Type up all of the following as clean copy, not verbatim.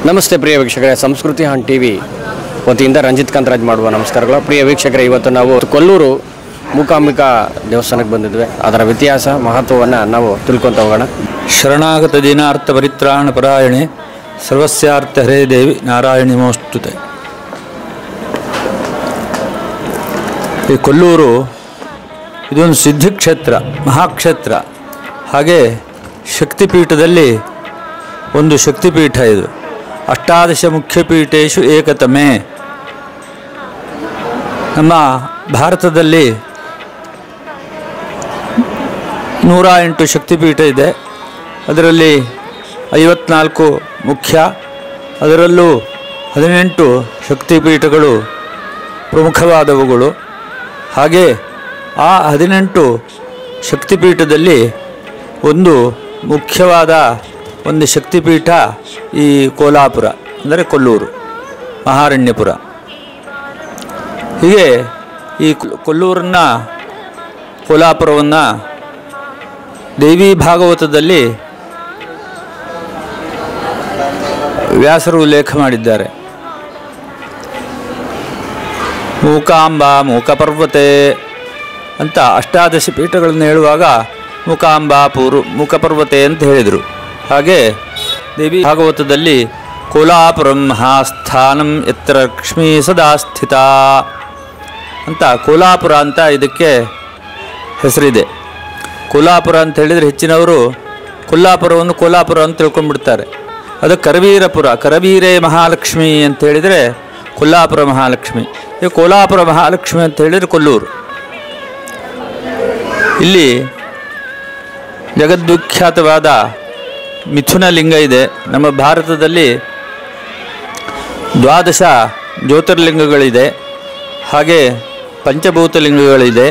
ನಮಸ್ತೆ ಪ್ರಿಯ ವೀಕ್ಷಕರೇ, ಸಂಸ್ಕೃತಿ ಹಾನ್ ಟಿವಿ ವತಿಯಿಂದ ರಂಜಿತ್ ಕಾಂತರಾಜ್ ಮಾಡುವ ನಮಸ್ಕಾರಗಳು. ಪ್ರಿಯ ವೀಕ್ಷಕರೇ, ಇವತ್ತು ನಾವು ಕೊಲ್ಲೂರು ಮೂಕಾಂಬಿಕಾ ದೇವಸ್ಥಾನಕ್ಕೆ ಬಂದಿದ್ವಿ. ಅದರ ಇತಿಹಾಸ ಮಹತ್ವವನ್ನು ನಾವು ತಿಳ್ಕೊತ ಹೋಗೋಣ. ಶರಣಾಗತ ದೀನಾರ್ಥ ಪರಿತ್ರಾಣ ಪರಾಯಣೆ ಸರ್ವಸ್ಯಾರ್ಥ ಹರೇ ದೇವಿ ನಾರಾಯಣಿ ನಮೋಸ್ತುತೆ. ಈ ಕೊಲ್ಲೂರು ಇದೊಂದು ಸಿದ್ಧಿಕ್ಷೇತ್ರ, ಮಹಾಕ್ಷೇತ್ರ. ಹಾಗೆ ಶಕ್ತಿಪೀಠದಲ್ಲಿ ಒಂದು ಶಕ್ತಿಪೀಠ ಇದು. ಅಷ್ಟಾದಶ ಮುಖ್ಯಪೀಠೇಶು ಏಕತಮೆ. ನಮ್ಮ ಭಾರತದಲ್ಲಿ 108 ಶಕ್ತಿಪೀಠ ಇದೆ. ಅದರಲ್ಲಿ 54 ಮುಖ್ಯ, ಅದರಲ್ಲೂ 18 ಶಕ್ತಿಪೀಠಗಳು ಪ್ರಮುಖವಾದವುಗಳು. ಹಾಗೆ ಆ 18 ಶಕ್ತಿಪೀಠದಲ್ಲಿ ಒಂದು ಮುಖ್ಯವಾದ ಒಂದು ಶಕ್ತಿಪೀಠ ಈ ಕೋಲಾಪುರ, ಅಂದರೆ ಕೊಲ್ಲೂರು ಮಹಾರಣ್ಯಪುರ. ಹೀಗೆ ಈ ಕೊಲ್ಲೂರನ್ನು, ಕೋಲಾಪುರವನ್ನು ದೇವಿ ಭಾಗವತದಲ್ಲಿ ವ್ಯಾಸರು ಉಲ್ಲೇಖ ಮಾಡಿದ್ದಾರೆ. ಮೂಕಾಂಬಾ ಮೂಕಪರ್ವತೆ ಅಂತ ಅಷ್ಟಾದಶ ಪೀಠಗಳನ್ನು ಹೇಳುವಾಗ ಮೂಕಾಂಬಾ ಮೂಕಪರ್ವತೆ ಅಂತ ಹೇಳಿದರು. ಹಾಗೆ ದೇವಿ ಭಾಗವತದಲ್ಲಿ ಕೋಲಾಪುರಂ ಮಹಾಸ್ಥಾನಂ ಯತ್ರ ಲಕ್ಷ್ಮೀ ಸದಾ ಸ್ಥಿತ ಅಂತ ಕೋಲಾಪುರ ಅಂತ ಇದಕ್ಕೆ ಹೆಸರಿದೆ. ಕೋಲಾಪುರ ಅಂತ ಹೇಳಿದರೆ ಹೆಚ್ಚಿನವರು ಕೊಲ್ಲಾಪುರವನ್ನು ಕೋಲಾಪುರ ಅಂತ ತಿಳ್ಕೊಂಡ್ಬಿಡ್ತಾರೆ. ಅದು ಕರವೀರಪುರ, ಕರವೀರೇ ಮಹಾಲಕ್ಷ್ಮಿ ಅಂತ ಹೇಳಿದರೆ ಕೊಲ್ಲಾಪುರ ಮಹಾಲಕ್ಷ್ಮಿ. ಈ ಕೋಲಾಪುರ ಮಹಾಲಕ್ಷ್ಮಿ ಅಂತ ಹೇಳಿದರೆ ಕೊಲ್ಲೂರು. ಇಲ್ಲಿ ಜಗದ್ವಿಖ್ಯಾತವಾದ ಮಿಥುನ ಲಿಂಗ ಇದೆ. ನಮ್ಮ ಭಾರತದಲ್ಲಿ 12 ಜ್ಯೋತಿರ್ಲಿಂಗಗಳಿದೆ. ಹಾಗೆ ಪಂಚಭೂತ ಲಿಂಗಗಳಿದೆ.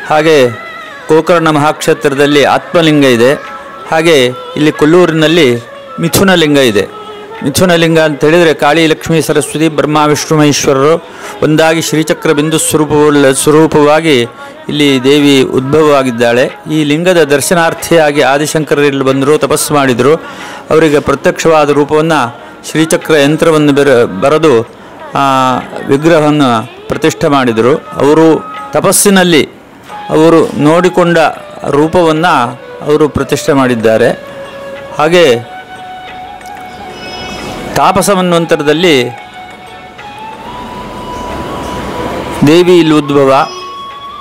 ಹಾಗೆ ಗೋಕರ್ಣ ಮಹಾಕ್ಷೇತ್ರದಲ್ಲಿ ಆತ್ಮಲಿಂಗ ಇದೆ. ಹಾಗೆ ಇಲ್ಲಿ ಕೊಲ್ಲೂರಿನಲ್ಲಿ ಮಿಥುನ ಲಿಂಗ ಇದೆ. ಮಿಥುನ ಲಿಂಗ ಅಂತ ಹೇಳಿದರೆ ಕಾಳಿ, ಲಕ್ಷ್ಮೀ, ಸರಸ್ವತಿ, ಬ್ರಹ್ಮ, ವಿಷ್ಣು, ಮಹೇಶ್ವರರು ಒಂದಾಗಿ ಶ್ರೀಚಕ್ರ ಬಿಂದು ಸ್ವರೂಪವಾಗಿ ಇಲ್ಲಿ ದೇವಿ ಉದ್ಭವವಾಗಿದ್ದಾಳೆ. ಈ ಲಿಂಗದ ದರ್ಶನಾರ್ಥಿಯಾಗಿ ಆದಿಶಂಕರರಲ್ಲಿ ಬಂದರು, ತಪಸ್ಸು ಮಾಡಿದರು. ಅವರಿಗೆ ಪ್ರತ್ಯಕ್ಷವಾದ ರೂಪವನ್ನು ಶ್ರೀಚಕ್ರ ಯಂತ್ರವನ್ನು ಬರೆದು ವಿಗ್ರಹವನ್ನು ಪ್ರತಿಷ್ಠೆ ಮಾಡಿದರು. ಅವರು ತಪಸ್ಸಿನಲ್ಲಿ ಅವರು ನೋಡಿಕೊಂಡ ರೂಪವನ್ನು ಅವರು ಪ್ರತಿಷ್ಠೆ ಮಾಡಿದ್ದಾರೆ. ಹಾಗೆ ತಾಪಸ ಮನ್ವಂತರದಲ್ಲಿ ದೇವಿ ಇಲ್ಲಿ ಉದ್ಭವ.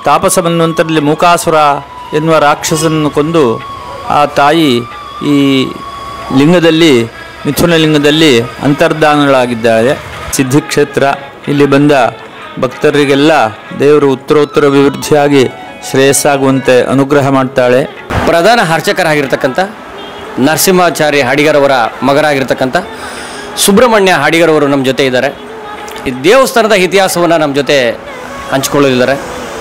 ತಾಪಸ ಮನ್ವಂತರದಲ್ಲಿ ಮೂಕಾಸುರ ಎನ್ನುವ ರಾಕ್ಷಸನನ್ನು ಕೊಂದು ಆ ತಾಯಿ ಈ ಲಿಂಗದಲ್ಲಿ, ಮಿಥುನ ಲಿಂಗದಲ್ಲಿ ಅಂತರ್ಧಾನಗಳಾಗಿದ್ದಾಳೆ. ಸಿದ್ಧಿಕ್ಷೇತ್ರ. ಇಲ್ಲಿ ಬಂದ ಭಕ್ತರಿಗೆಲ್ಲ ದೇವರು ಉತ್ತರೋತ್ತರ ಅಭಿವೃದ್ಧಿಯಾಗಿ ಶ್ರೇಯಸ್ಸಾಗುವಂತೆ ಅನುಗ್ರಹ ಮಾಡ್ತಾಳೆ. ಪ್ರಧಾನ ಅರ್ಚಕರಾಗಿರ್ತಕ್ಕಂಥ ನರಸಿಂಹಾಚಾರ್ಯ ಹಾಡಿಗರವರ ಮಗರಾಗಿರ್ತಕ್ಕಂಥ ಸುಬ್ರಹ್ಮಣ್ಯ ಹಾಡಿಗರವರು ನಮ್ಮ ಜೊತೆ ಇದ್ದಾರೆ. ಈ ದೇವಸ್ಥಾನದ ಇತಿಹಾಸವನ್ನು ನಮ್ಮ ಜೊತೆ ಹಂಚಿಕೊಳ್ಳಲಿದ್ದಾರೆ.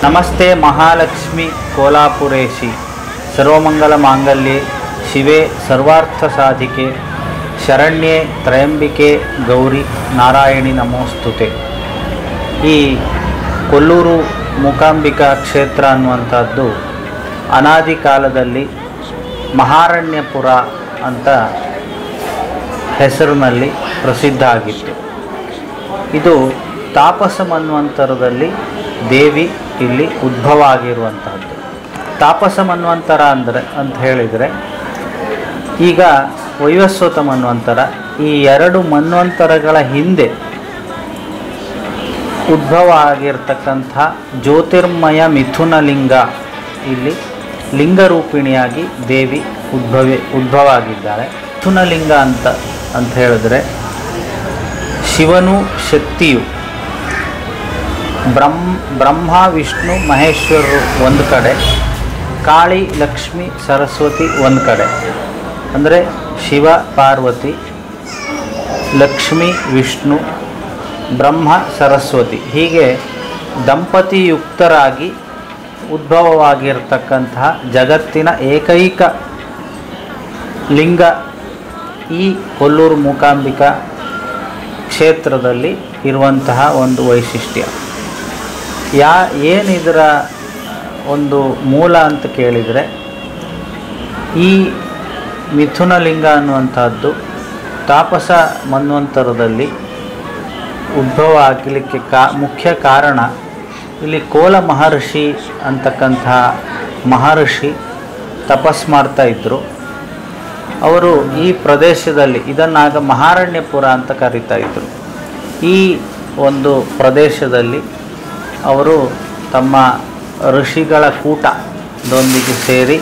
ನಮಸ್ತೆ ಮಹಾಲಕ್ಷ್ಮಿ ಕೋಲಾಪುರೇಶಿ, ಸರ್ವಮಂಗಲ ಮಾಂಗಲ್ಯೆ ಶಿವೆ ಸರ್ವಾರ್ಥ ಸಾಧಿಕೆ, ಶರಣ್ಯೆ ತ್ರಯಂಬಿಕೆ ಗೌರಿ ನಾರಾಯಣಿ ನಮೋಸ್ತುತೆ. ಈ ಕೊಲ್ಲೂರು ಮೂಕಾಂಬಿಕಾ ಕ್ಷೇತ್ರ ಅನ್ನುವಂಥದ್ದು ಅನಾದಿ ಕಾಲದಲ್ಲಿ ಮಹಾರಣ್ಯಪುರ ಅಂತ ಹೆಸರಿನಲ್ಲಿ ಪ್ರಸಿದ್ಧ ಆಗಿತ್ತು. ಇದು ತಾಪಸ ಮನ್ವಂತರದಲ್ಲಿ ದೇವಿ ಇಲ್ಲಿ ಉದ್ಭವ ಆಗಿರುವಂತಹದ್ದು. ತಾಪಸ ಮನ್ವಂತರ ಅಂತ ಹೇಳಿದರೆ ಈಗ ವೈವಸ್ವತ ಮನ್ವಂತರ, ಈ 2 ಮನ್ವಂತರಗಳ ಹಿಂದೆ ಉದ್ಭವ ಆಗಿರ್ತಕ್ಕಂಥ ಜ್ಯೋತಿರ್ಮಯ ಮಿಥುನ ಲಿಂಗ ಇಲ್ಲಿ ಲಿಂಗರೂಪಿಣಿಯಾಗಿ ದೇವಿ ಉದ್ಭವ ಆಗಿದ್ದಾಳೆ. ಮಿಥುನ ಲಿಂಗ ಅಂತ ಹೇಳಿದ್ರೆ ಶಿವನು ಶಕ್ತಿಯು, ಬ್ರಹ್ಮ ವಿಷ್ಣು ಮಹೇಶ್ವರರು ಒಂದು ಕಡೆ, ಕಾಳಿ ಲಕ್ಷ್ಮಿ ಸರಸ್ವತಿ ಒಂದು ಕಡೆ. ಅಂದರೆ ಶಿವ ಪಾರ್ವತಿ, ಲಕ್ಷ್ಮಿ ವಿಷ್ಣು, ಬ್ರಹ್ಮ ಸರಸ್ವತಿ, ಹೀಗೆ ದಂಪತಿಯುಕ್ತರಾಗಿ ಉದ್ಭವವಾಗಿರ್ತಕ್ಕಂತಹ ಜಗತ್ತಿನ ಏಕೈಕ ಲಿಂಗ ಈ ಕೊಲ್ಲೂರು ಮೂಕಾಂಬಿಕಾ ಕ್ಷೇತ್ರದಲ್ಲಿ ಇರುವಂತಹ ಒಂದು ವೈಶಿಷ್ಟ್ಯ. ಏನಿದರ ಒಂದು ಮೂಲ ಅಂತ ಕೇಳಿದರೆ, ಈ ಮಿಥುನಲಿಂಗ ಅನ್ನುವಂಥದ್ದು ತಾಪಸ ಮನ್ವಂತರದಲ್ಲಿ ಉದ್ಭವ ಆಗಲಿಕ್ಕೆ ಮುಖ್ಯ ಕಾರಣ ಇಲ್ಲಿ ಕೋಲ ಮಹರ್ಷಿ ಅಂತಕ್ಕಂಥ ಮಹರ್ಷಿ ತಪಸ್ ಮಾಡ್ತಾ ಇದ್ದರು. ಅವರು ಈ ಪ್ರದೇಶದಲ್ಲಿ ಇದನ್ನಾಗ ಮಹಾರಣ್ಯಪುರ ಅಂತ ಕರೀತಾ ಇದ್ದರು. ಈ ಒಂದು ಪ್ರದೇಶದಲ್ಲಿ ಅವರು ತಮ್ಮ ಋಷಿಗಳ ಕೂಟದೊಂದಿಗೆ ಸೇರಿ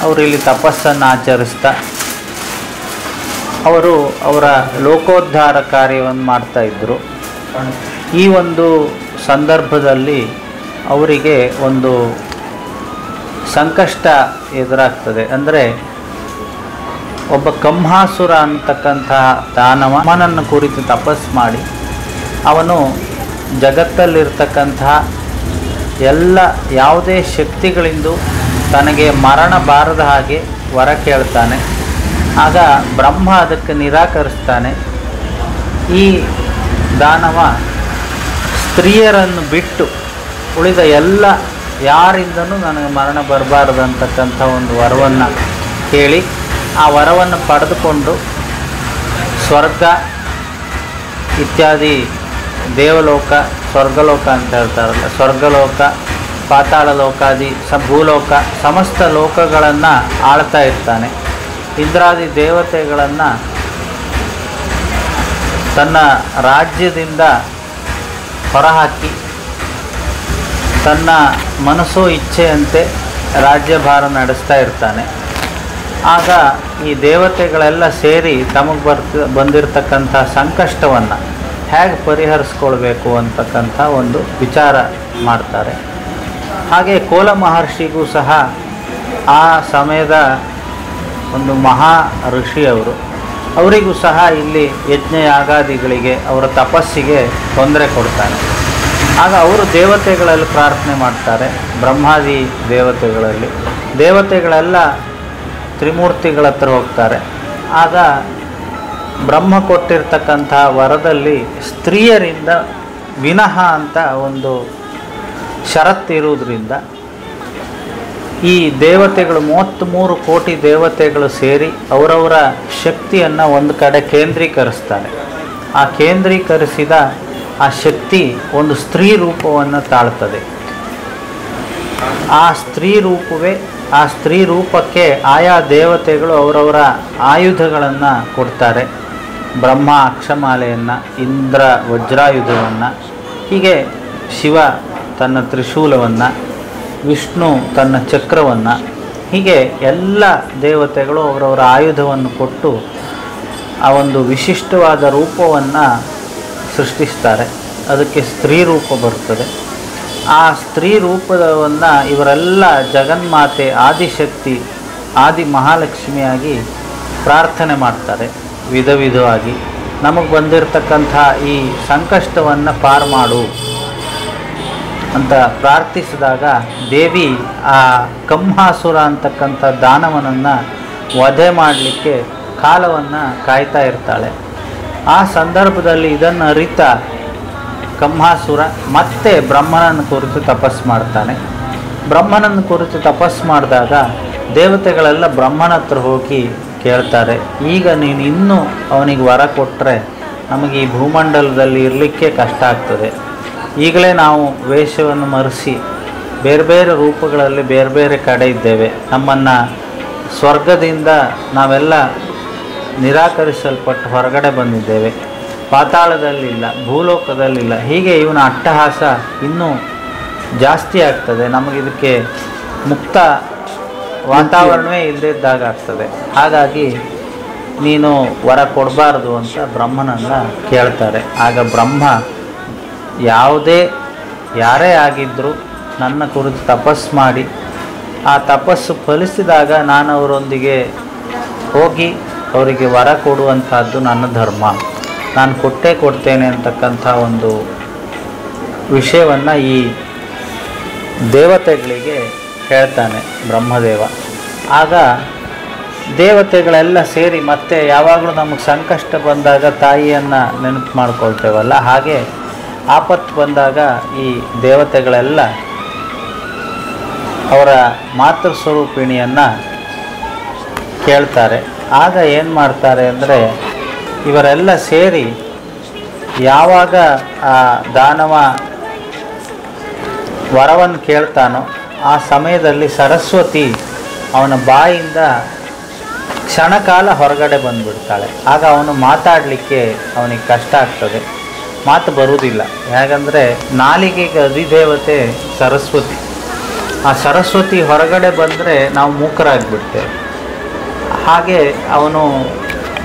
ಅವರು ಇಲ್ಲಿ ತಪಸ್ಸನ್ನು ಆಚರಿಸ್ತಾ ಅವರು ಅವರ ಲೋಕೋದ್ಧಾರ ಕಾರ್ಯವನ್ನು ಮಾಡ್ತಾಯಿದ್ರು. ಈ ಒಂದು ಸಂದರ್ಭದಲ್ಲಿ ಅವರಿಗೆ ಒಂದು ಸಂಕಷ್ಟ ಎದುರಾಗ್ತದೆ. ಅಂದರೆ ಒಬ್ಬ ಕಂಹಾಸುರ ಅಂತಕ್ಕಂತಹ ದಾನವನನ್ನು ಕುರಿತು ತಪಸ್ ಮಾಡಿ ಅವನು ಜಗತ್ತಲ್ಲಿರ್ತಕ್ಕಂತಹ ಎಲ್ಲ ಯಾವುದೇ ಶಕ್ತಿಗಳಿಂದ ತನಗೆ ಮರಣ ಬಾರದ ಹಾಗೆ ವರ ಕೇಳ್ತಾನೆ. ಆಗ ಬ್ರಹ್ಮ ಅದಕ್ಕೆ ನಿರಾಕರಿಸ್ತಾನೆ. ಈ ದಾನವ ಸ್ತ್ರೀಯರನ್ನು ಬಿಟ್ಟು ಉಳಿದ ಎಲ್ಲ ಯಾರಿಂದನೂ ನನಗೆ ಮರಣ ಬರಬಾರ್ದಂತಕ್ಕಂಥ ಒಂದು ವರವನ್ನು ಕೇಳಿ ಆ ವರವನ್ನು ಪಡೆದುಕೊಂಡು ಸ್ವರ್ಗ ಇತ್ಯಾದಿ ದೇವಲೋಕ, ಸ್ವರ್ಗಲೋಕ ಅಂತ ಹೇಳ್ತಾರಲ್ಲ, ಸ್ವರ್ಗಲೋಕ, ಪಾತಾಳ ಲೋಕಾದಿ ಭೂಲೋಕ ಸಮಸ್ತ ಲೋಕಗಳನ್ನು ಆಳ್ತಾ ಇರ್ತಾನೆ. ಇಂದ್ರಾದಿ ದೇವತೆಗಳನ್ನು ತನ್ನ ರಾಜ್ಯದಿಂದ ಹೊರಹಾಕಿ ತನ್ನ ಮನಸ್ಸೋ ಇಚ್ಛೆಯಂತೆ ರಾಜ್ಯಭಾರ ನಡೆಸ್ತಾ ಇರ್ತಾನೆ. ಆಗ ಈ ದೇವತೆಗಳೆಲ್ಲ ಸೇರಿ ತಮಗೆ ಬಂದಿರತಕ್ಕಂಥ ಸಂಕಷ್ಟವನ್ನು ಹೇಗೆ ಪರಿಹರಿಸ್ಕೊಳ್ಬೇಕು ಅಂತಕ್ಕಂಥ ಒಂದು ವಿಚಾರ ಮಾಡ್ತಾರೆ. ಹಾಗೆ ಕೋಲ ಮಹರ್ಷಿಗೂ ಸಹ ಆ ಸಮಯದ ಒಂದು ಮಹಾ ಋಷಿಯವರು, ಅವರಿಗೂ ಸಹ ಇಲ್ಲಿ ಯಜ್ಞ ಯಾಗಾದಿಗಳಿಗೆ ಅವರ ತಪಸ್ಸಿಗೆ ತೊಂದರೆ ಕೊಡ್ತಾರೆ. ಆಗ ಅವರು ದೇವತೆಗಳಲ್ಲಿ ಪ್ರಾರ್ಥನೆ ಮಾಡ್ತಾರೆ. ಬ್ರಹ್ಮಾದಿ ದೇವತೆಗಳೆಲ್ಲ ತ್ರಿಮೂರ್ತಿಗಳ ಹತ್ರ ಹೋಗ್ತಾರೆ. ಆಗ ಬ್ರಹ್ಮ ಕೊಟ್ಟಿರ್ತಕ್ಕಂಥ ವರದಲ್ಲಿ ಸ್ತ್ರೀಯರಿಂದ ವಿನಃ ಅಂತ ಒಂದು ಷರತ್ತಿರುವುದರಿಂದ ಈ ದೇವತೆಗಳು 33 ಕೋಟಿ ದೇವತೆಗಳು ಸೇರಿ ಅವರವರ ಶಕ್ತಿಯನ್ನು ಒಂದು ಕಡೆ ಕೇಂದ್ರೀಕರಿಸ್ತಾರೆ. ಆ ಕೇಂದ್ರೀಕರಿಸಿದ ಆ ಶಕ್ತಿ ಒಂದು ಸ್ತ್ರೀ ರೂಪವನ್ನು ತಾಳ್ತದೆ. ಆ ಸ್ತ್ರೀ ರೂಪಕ್ಕೆ ಆಯಾ ದೇವತೆಗಳು ಅವರವರ ಆಯುಧಗಳನ್ನು ಕೊಡ್ತಾರೆ. ಬ್ರಹ್ಮ ಅಕ್ಷಮಾಲೆಯನ್ನು, ಇಂದ್ರ ವಜ್ರಾಯುಧವನ್ನು, ಹೀಗೆ ಶಿವ ತನ್ನ ತ್ರಿಶೂಲವನ್ನು, ವಿಷ್ಣು ತನ್ನ ಚಕ್ರವನ್ನು, ಹೀಗೆ ಎಲ್ಲ ದೇವತೆಗಳು ಅವರವರ ಆಯುಧವನ್ನು ಕೊಟ್ಟು ಆ ಒಂದು ವಿಶಿಷ್ಟವಾದ ರೂಪವನ್ನು ಸೃಷ್ಟಿಸ್ತಾರೆ. ಅದಕ್ಕೆ ಸ್ತ್ರೀ ರೂಪ ಬರ್ತದೆ. ಆ ಸ್ತ್ರೀ ರೂಪವನ್ನು ಇವರೆಲ್ಲ ಜಗನ್ಮಾತೆ ಆದಿಶಕ್ತಿ, ಆದಿ ಮಹಾಲಕ್ಷ್ಮಿಯಾಗಿ ಪ್ರಾರ್ಥನೆ ಮಾಡ್ತಾರೆ. ವಿಧವಾಗಿ ನಮಗೆ ಬಂದಿರತಕ್ಕಂಥ ಈ ಸಂಕಷ್ಟವನ್ನು ಪಾರು ಮಾಡು ಅಂತ ಪ್ರಾರ್ಥಿಸಿದಾಗ ದೇವಿ ಆ ಕಂಹಾಸುರ ಅಂತಕ್ಕಂಥ ದಾನವನನ್ನು ವಧೆ ಮಾಡಲಿಕ್ಕೆ ಕಾಲವನ್ನು ಕಾಯ್ತಾ ಇರ್ತಾಳೆ. ಆ ಸಂದರ್ಭದಲ್ಲಿ ಇದನ್ನು ಅರಿತ ಕಂಹಾಸುರ ಮತ್ತೆ ಬ್ರಹ್ಮನನ್ನು ಕುರಿತು ತಪಸ್ ಮಾಡ್ತಾನೆ. ಬ್ರಹ್ಮನನ್ನು ಕುರಿತು ತಪಸ್ ಮಾಡಿದಾಗ ದೇವತೆಗಳೆಲ್ಲ ಬ್ರಹ್ಮನ ಹತ್ರ ಹೋಗಿ ಕೇಳ್ತಾರೆ, ಈಗ ನೀನು ಇನ್ನೂ ಅವನಿಗೆ ವರ ಕೊಟ್ಟರೆ ನಮಗೆ ಈ ಭೂಮಂಡಲದಲ್ಲಿ ಇರಲಿಕ್ಕೆ ಕಷ್ಟ ಆಗ್ತದೆ. ಈಗಲೇ ನಾವು ವೇಷವನ್ನು ಮರೆಸಿ ಬೇರೆ ಬೇರೆ ರೂಪಗಳಲ್ಲಿ ಬೇರೆ ಬೇರೆ ಕಡೆ ಇದ್ದೇವೆ. ನಮ್ಮನ್ನು ಸ್ವರ್ಗದಿಂದ ನಾವೆಲ್ಲ ನಿರಾಕರಿಸಲ್ಪಟ್ಟು ಹೊರಗಡೆ ಬಂದಿದ್ದೇವೆ. ಪಾತಾಳದಲ್ಲಿಲ್ಲ, ಭೂಲೋಕದಲ್ಲಿಲ್ಲ. ಹೀಗೆ ಇವನ ಅಟ್ಟಹಾಸ ಇನ್ನೂ ಜಾಸ್ತಿ ಆಗ್ತದೆ. ನಮಗಿದಕ್ಕೆ ಮುಕ್ತ ವಾತಾವರಣವೇ ಇಲ್ಲದಿದ್ದಾಗ ಆಗ್ತದೆ. ಹಾಗಾಗಿ ನೀನು ವರ ಕೊಡಬಾರ್ದು ಅಂತ ಬ್ರಹ್ಮನನ್ನು ಕೇಳ್ತಾರೆ. ಆಗ ಬ್ರಹ್ಮ ಯಾರೇ ಆಗಿದ್ದರೂ ನನ್ನ ಕುರಿತು ತಪಸ್ ಮಾಡಿ ಆ ತಪಸ್ಸು ಫಲಿಸಿದಾಗ ನಾನು ಅವರೊಂದಿಗೆ ಹೋಗಿ ಅವರಿಗೆ ವರ ಕೊಡುವಂಥದ್ದು ನನ್ನ ಧರ್ಮ, ನಾನು ಕೊಡ್ತೇನೆ ಅಂತಕ್ಕಂಥ ಒಂದು ವಿಷಯವನ್ನು ಈ ದೇವತೆಗಳಿಗೆ ಹೇಳ್ತಾನೆ ಬ್ರಹ್ಮದೇವ. ಆಗ ದೇವತೆಗಳೆಲ್ಲ ಸೇರಿ ಮತ್ತೆ ಯಾವಾಗಲೂ ನಮಗೆ ಸಂಕಷ್ಟ ಬಂದಾಗ ತಾಯಿಯನ್ನು ನೆನಪು ಮಾಡ್ಕೊಳ್ತೇವಲ್ಲ, ಹಾಗೆ ಆಪತ್ತು ಬಂದಾಗ ಈ ದೇವತೆಗಳೆಲ್ಲ ಅವರ ಮಾತೃಸ್ವರೂಪಿಣಿಯನ್ನು ಕೇಳ್ತಾರೆ. ಆಗ ಏನು ಮಾಡ್ತಾರೆ ಅಂದರೆ ಇವರೆಲ್ಲ ಸೇರಿ ಯಾವಾಗ ಆ ದಾನವ ವರವನ್ನು ಕೇಳ್ತಾನೋ ಆ ಸಮಯದಲ್ಲಿ ಸರಸ್ವತಿ ಅವನ ಬಾಯಿಂದ ಕ್ಷಣಕಾಲ ಹೊರಗಡೆ ಬಂದುಬಿಡ್ತಾಳೆ. ಆಗ ಅವನು ಮಾತಾಡಲಿಕ್ಕೆ ಅವನಿಗೆ ಕಷ್ಟ ಆಗ್ತದೆ, ಮಾತು ಬರುವುದಿಲ್ಲ. ಹೇಗಂದರೆ ನಾಲಿಗೆಗೆ ಅಧಿದೇವತೆ ಸರಸ್ವತಿ. ಆ ಸರಸ್ವತಿ ಹೊರಗಡೆ ಬಂದರೆ ನಾವು ಮೂಕರಾಗಿಬಿಡ್ತೇವೆ. ಹಾಗೆ ಅವನು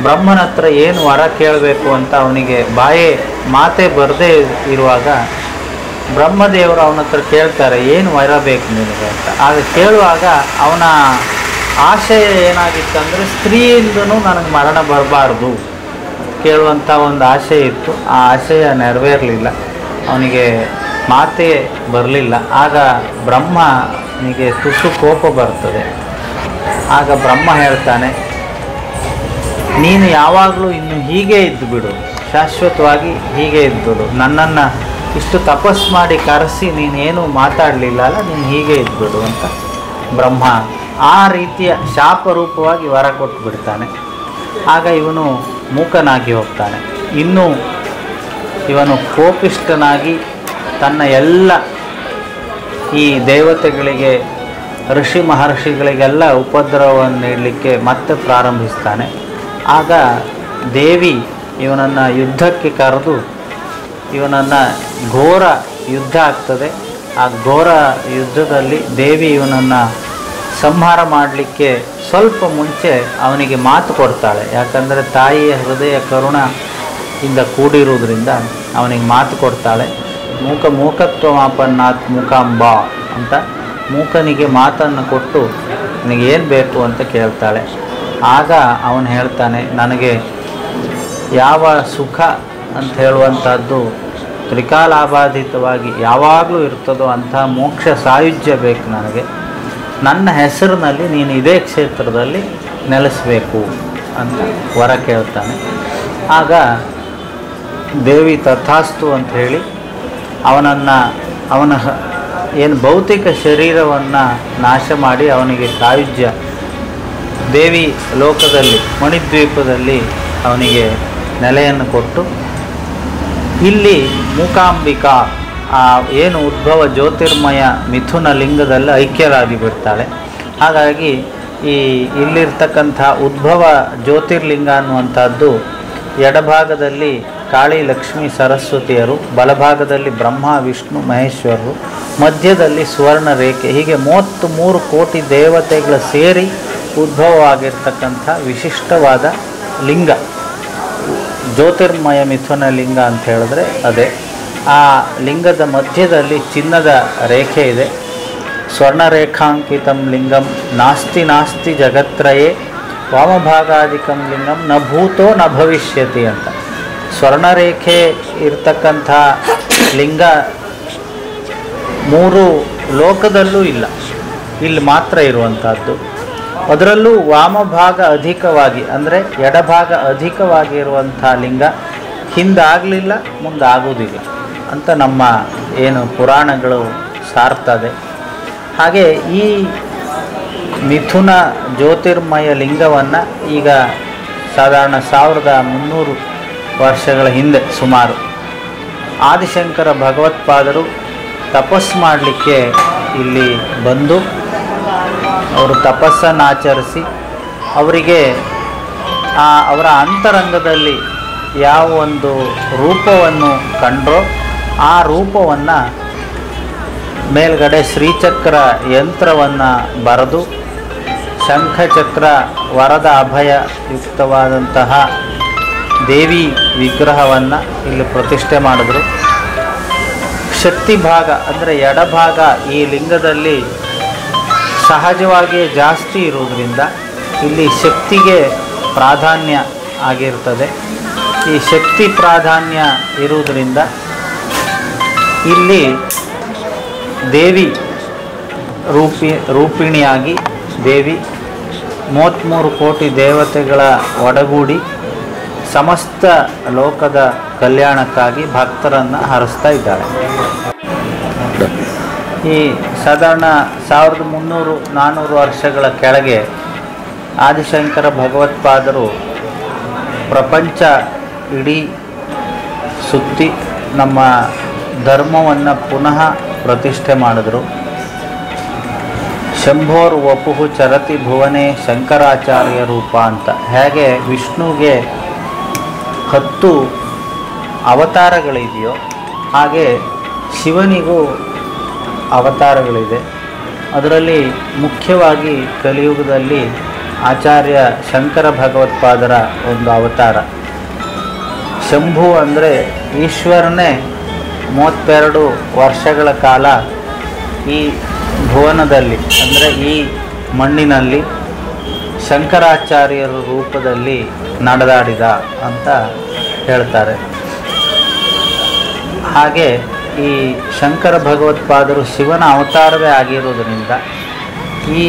ಬ್ರಹ್ಮನ ಹತ್ರ ಏನು ವರ ಕೇಳಬೇಕು ಅಂತ ಅವನಿಗೆ ಮಾತೇ ಬರದೇ ಇರುವಾಗ ಬ್ರಹ್ಮದೇವರು ಅವನ ಹತ್ರ ಕೇಳ್ತಾರೆ, ಏನು ವರ ಬೇಕು ನಿನಗೆ ಅಂತ. ಆಗ ಕೇಳುವಾಗ ಅವನ ಆಶಯ ಏನಾಗಿತ್ತಂದರೆ ಸ್ತ್ರೀಯಿಂದನೂ ನನಗೆ ಮರಣ ಬರಬಾರ್ದು ಕೇಳುವಂಥ ಒಂದು ಆಶಯ ಇತ್ತು. ಆ ಆಶಯ ನೆರವೇರಲಿಲ್ಲ, ಅವನಿಗೆ ಮಾತೇ ಬರಲಿಲ್ಲ. ಆಗ ಬ್ರಹ್ಮನಿಗೆ ತುಸು ಕೋಪ ಬರ್ತದೆ. ಆಗ ಬ್ರಹ್ಮ ಹೇಳ್ತಾನೆ, ನೀನು ಯಾವಾಗಲೂ ಇನ್ನು ಹೀಗೆ ಇದ್ದು ಬಿಡು, ಶಾಶ್ವತವಾಗಿ ಹೀಗೆ ಇದ್ದುಬಿಡು. ನನ್ನನ್ನು ಇಷ್ಟು ತಪಸ್ಸು ಮಾಡಿ ಕರೆಸಿ ನೀನೇನು ಮಾತಾಡಲಿಲ್ಲ ಅಲ್ಲ, ನೀನು ಹೀಗೆ ಇದ್ದುಬಿಡು ಅಂತ ಬ್ರಹ್ಮ ಆ ರೀತಿಯ ಶಾಪರೂಪವಾಗಿ ವರ ಕೊಟ್ಟು ಬಿಡ್ತಾನೆ. ಆಗ ಇವನು ಮೂಕನಾಗಿ ಹೋಗ್ತಾನೆ. ಇನ್ನು ಇವನು ಕೋಪಿಷ್ಠನಾಗಿ ತನ್ನ ಎಲ್ಲ ಈ ದೇವತೆಗಳಿಗೆ ಋಷಿ ಮಹರ್ಷಿಗಳಿಗೆಲ್ಲ ಉಪದ್ರವವನ್ನು ನೀಡಲಿಕ್ಕೆ ಮತ್ತೆ ಪ್ರಾರಂಭಿಸ್ತಾನೆ. ಆಗ ದೇವಿ ಇವನನ್ನು ಯುದ್ಧಕ್ಕೆ ಕರೆದು ಇವನನ್ನು ಘೋರ ಯುದ್ಧ ಆಗ್ತದೆ. ಆ ಘೋರ ಯುದ್ಧದಲ್ಲಿ ದೇವಿ ಇವನನ್ನು ಸಂಹಾರ ಮಾಡಲಿಕ್ಕೆ ಸ್ವಲ್ಪ ಮುಂಚೆ ಅವನಿಗೆ ಮಾತು ಕೊಡ್ತಾಳೆ. ಯಾಕಂದರೆ ತಾಯಿಯ ಹೃದಯ ಕರುಣದಿಂದ ಕೂಡಿರುವುದರಿಂದ ಅವನಿಗೆ ಮಾತು ಕೊಡ್ತಾಳೆ. ಮೂಕತ್ವ ಮಾಪನ್ನಾತ್ ಮೂಕಾಂಬ ಅಂತ ಮೂಕನಿಗೆ ಮಾತನ್ನು ಕೊಟ್ಟು ನನಗೇನು ಬೇಕು ಅಂತ ಕೇಳ್ತಾಳೆ. ಆಗ ಅವನು ಹೇಳ್ತಾನೆ, ನನಗೆ ಯಾವ ಸುಖ ಅಂತ ಹೇಳುವಂಥದ್ದು ತ್ರಿಕಾಲಾಬಾಧಿತವಾಗಿ ಯಾವಾಗಲೂ ಇರ್ತದೋ ಅಂಥ ಮೋಕ್ಷ ಸಾಯುಜ್ಯ ಬೇಕು ನನಗೆ. ನನ್ನ ಹೆಸರಿನಲ್ಲಿ ನೀನು ಇದೇ ಕ್ಷೇತ್ರದಲ್ಲಿ ನೆಲೆಸಬೇಕು ಅಂತ ವರ ಕೇಳ್ತಾನೆ. ಆಗ ದೇವಿ ತಥಾಸ್ತು ಅಂತ ಹೇಳಿ ಅವನ ಏನು ಭೌತಿಕ ಶರೀರವನ್ನು ನಾಶ ಮಾಡಿ ಅವನಿಗೆ ಸಾಯುಜ್ಯ ದೇವಿ ಲೋಕದಲ್ಲಿ ಮಣಿದ್ವೀಪದಲ್ಲಿ ಅವನಿಗೆ ನೆಲೆಯನ್ನು ಕೊಟ್ಟು, ಇಲ್ಲಿ ಮೂಕಾಂಬಿಕಾ ಏನು ಉದ್ಭವ ಜ್ಯೋತಿರ್ಮಯ ಮಿಥುನ ಲಿಂಗದಲ್ಲಿ ಐಕ್ಯರಾಗಿ ಬಿಡ್ತಾಳೆ. ಹಾಗಾಗಿ ಇಲ್ಲಿರ್ತಕ್ಕಂಥ ಉದ್ಭವ ಜ್ಯೋತಿರ್ಲಿಂಗ ಅನ್ನುವಂಥದ್ದು ಎಡಭಾಗದಲ್ಲಿ ಕಾಳಿ ಲಕ್ಷ್ಮೀ ಸರಸ್ವತಿಯರು, ಬಲಭಾಗದಲ್ಲಿ ಬ್ರಹ್ಮ ವಿಷ್ಣು ಮಹೇಶ್ವರರು, ಮಧ್ಯದಲ್ಲಿ ಸುವರ್ಣ ರೇಖೆ, ಹೀಗೆ 33 ಕೋಟಿ ದೇವತೆಗಳ ಸೇರಿ ಉದ್ಭವವಾಗಿರ್ತಕ್ಕಂಥ ವಿಶಿಷ್ಟವಾದ ಲಿಂಗ ಜ್ಯೋತಿರ್ಮಯ ಮಿಥುನ ಲಿಂಗ ಅಂತ ಹೇಳಿದ್ರೆ ಅದೇ. ಆ ಲಿಂಗದ ಮಧ್ಯದಲ್ಲಿ ಚಿನ್ನದ ರೇಖೆ ಇದೆ. ಸ್ವರ್ಣರೇಖಾಂಕಿತಂ ಲಿಂಗಂ ನಾಸ್ತಿ ನಾಸ್ತಿ ಜಗತ್ರಯೇ ವಾಮಭಾಗಾಧಿಕಂ ಲಿಂಗಂ ನ ಭೂತೋ ನ ಭವಿಷ್ಯತಿ ಅಂತ. ಸ್ವರ್ಣರೇಖೆ ಇರ್ತಕ್ಕಂಥ ಲಿಂಗ 3 ಲೋಕದಲ್ಲೂ ಇಲ್ಲ, ಇಲ್ಲಿ ಮಾತ್ರ ಇರುವಂಥದ್ದು. ಅದರಲ್ಲೂ ವಾಮಭಾಗ ಅಧಿಕವಾಗಿ ಅಂದರೆ ಎಡಭಾಗ ಅಧಿಕವಾಗಿ ಇರುವಂಥ ಲಿಂಗ ಹಿಂದಾಗಲಿಲ್ಲ, ಮುಂದಾಗುವುದಿಲ್ಲ ಅಂತ ನಮ್ಮ ಏನು ಪುರಾಣಗಳು ಸಾರ್ತದೆ. ಹಾಗೆ ಈ ಮಿಥುನ ಜ್ಯೋತಿರ್ಮಯ ಲಿಂಗವನ್ನು ಈಗ ಸಾಧಾರಣ 1300 ವರ್ಷಗಳ ಹಿಂದೆ ಸುಮಾರು ಆದಿಶಂಕರ ಭಗವತ್ಪಾದರು ತಪಸ್ಸು ಮಾಡಲಿಕ್ಕೆ ಇಲ್ಲಿ ಬಂದು ಅವರು ತಪಸ್ಸನ್ನು ಆಚರಿಸಿ ಅವರಿಗೆ ಅವರ ಅಂತರಂಗದಲ್ಲಿ ಯಾವ ಒಂದು ರೂಪವನ್ನು ಕಂಡ್ರೋ ಆ ರೂಪವನ್ನು ಮೇಲ್ಗಡೆ ಶ್ರೀಚಕ್ರ ಯಂತ್ರವನ್ನು ಬರೆದು ಶಂಖಚಕ್ರ ವರದ ಅಭಯ ಯುಕ್ತವಾದಂತಹ ದೇವಿ ವಿಗ್ರಹವನ್ನು ಇಲ್ಲಿ ಪ್ರತಿಷ್ಠೆ ಮಾಡಿದ್ರು. ಶಕ್ತಿ ಭಾಗ ಅಂದರೆ ಎಡಭಾಗ ಈ ಲಿಂಗದಲ್ಲಿ ಸಹಜವಾಗಿಯೇ ಜಾಸ್ತಿ ಇರುವುದರಿಂದ ಇಲ್ಲಿ ಶಕ್ತಿಗೆ ಪ್ರಾಧಾನ್ಯ ಆಗಿರ್ತದೆ. ಈ ಶಕ್ತಿ ಪ್ರಾಧಾನ್ಯ ಇರುವುದರಿಂದ ಇಲ್ಲಿ ದೇವಿ ರೂಪಿಣಿಯಾಗಿ ದೇವಿ 33 ಕೋಟಿ ದೇವತೆಗಳ ಒಡಗೂಡಿ ಸಮಸ್ತ ಲೋಕದ ಕಲ್ಯಾಣಕ್ಕಾಗಿ ಭಕ್ತರನ್ನು ಹರಿಸ್ತಾ ಇದ್ದಾಳೆ. ಈ ಸಾಧಾರಣ 1300-400 ವರ್ಷಗಳ ಕೆಳಗೆ ಆದಿಶಂಕರ ಭಗವತ್ಪಾದರು ಪ್ರಪಂಚ ಇಡೀ ಸುತ್ತಿ ನಮ್ಮ ಧರ್ಮವನ್ನು ಪುನಃ ಪ್ರತಿಷ್ಠೆ ಮಾಡಿದ್ರು. ಶಂಭೋರ್ ವಪುಹು ಚರತಿ ಭುವನೆ ಶಂಕರಾಚಾರ್ಯ ರೂಪ ಅಂತ. ಹೇಗೆ ವಿಷ್ಣುವಿಗೆ 10 ಅವತಾರಗಳಿದೆಯೋ ಹಾಗೆ ಶಿವನಿಗೂ ಅವತಾರಗಳಿದೆ. ಅದರಲ್ಲಿ ಮುಖ್ಯವಾಗಿ ಕಲಿಯುಗದಲ್ಲಿ ಆಚಾರ್ಯ ಶಂಕರ ಭಗವತ್ಪಾದರ ಒಂದು ಅವತಾರ. ಶಂಭು ಅಂದರೆ ಈಶ್ವರನೇ 32 ವರ್ಷಗಳ ಕಾಲ ಈ ಭುವನದಲ್ಲಿ ಅಂದರೆ ಈ ಮಣ್ಣಿನಲ್ಲಿ ಶಂಕರಾಚಾರ್ಯರ ರೂಪದಲ್ಲಿ ನಡೆದಾಡಿದ ಅಂತ ಹೇಳ್ತಾರೆ. ಹಾಗೆ ಈ ಶಂಕರ ಭಗವತ್ಪಾದರು ಶಿವನ ಅವತಾರವೇ ಆಗಿರುವುದರಿಂದ ಈ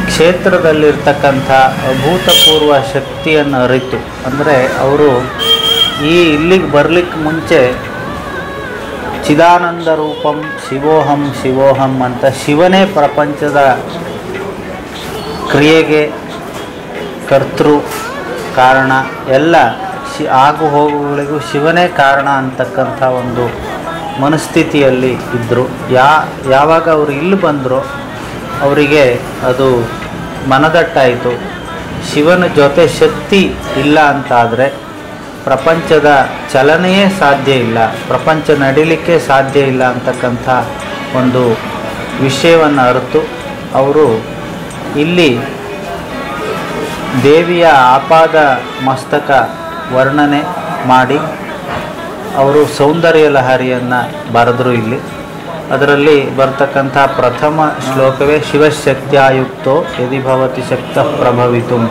ಕ್ಷೇತ್ರದಲ್ಲಿರ್ತಕ್ಕಂಥ ಅಭೂತಪೂರ್ವ ಶಕ್ತಿಯನ್ನು ಅರಿತು, ಅಂದರೆ ಅವರು ಇಲ್ಲಿಗೆ ಬರಲಿಕ್ಕೆ ಮುಂಚೆ ಚಿದಾನಂದ ರೂಪಂ ಶಿವೋಹಂ ಶಿವೋಹಂ ಅಂತ ಶಿವನೇ ಪ್ರಪಂಚದ ಕ್ರಿಯೆಗೆ ಕರ್ತೃ ಕಾರಣ, ಎಲ್ಲ ಆಗು ಹೋಗುಗಳಿಗೂ ಶಿವನೇ ಕಾರಣ ಅಂತಕ್ಕಂಥ ಒಂದು ಮನಸ್ಥಿತಿಯಲ್ಲಿ ಇದ್ದರು. ಯಾವಾಗ ಅವರು ಇಲ್ಲಿ ಬಂದರೋ ಅವರಿಗೆ ಅದು ಮನದಟ್ಟಾಯಿತು. ಶಿವನ ಜೊತೆ ಶಕ್ತಿ ಇಲ್ಲ ಅಂತಾದರೆ ಪ್ರಪಂಚದ ಚಲನೆಯೇ ಸಾಧ್ಯ ಇಲ್ಲ, ಪ್ರಪಂಚ ನಡೀಲಿಕ್ಕೆ ಸಾಧ್ಯ ಇಲ್ಲ ಅಂತಕ್ಕಂಥ ಒಂದು ವಿಷಯವನ್ನು ಅರಿತು ಅವರು ಇಲ್ಲಿ ದೇವಿಯ ಆಪಾದ ಮಸ್ತಕ ವರ್ಣನೆ ಮಾಡಿ ಅವರು ಸೌಂದರ್ಯ ಲಹರಿಯನ್ನು ಬರೆದರು. ಇಲ್ಲಿ ಅದರಲ್ಲಿ ಬರ್ತಕ್ಕಂಥ ಪ್ರಥಮ ಶ್ಲೋಕವೇ ಶಿವಶಕ್ತ್ಯಾಯುಕ್ತೋ ಯದಿ ಭವತಿ ಶಕ್ತಃ ಪ್ರಭವಿತುಂ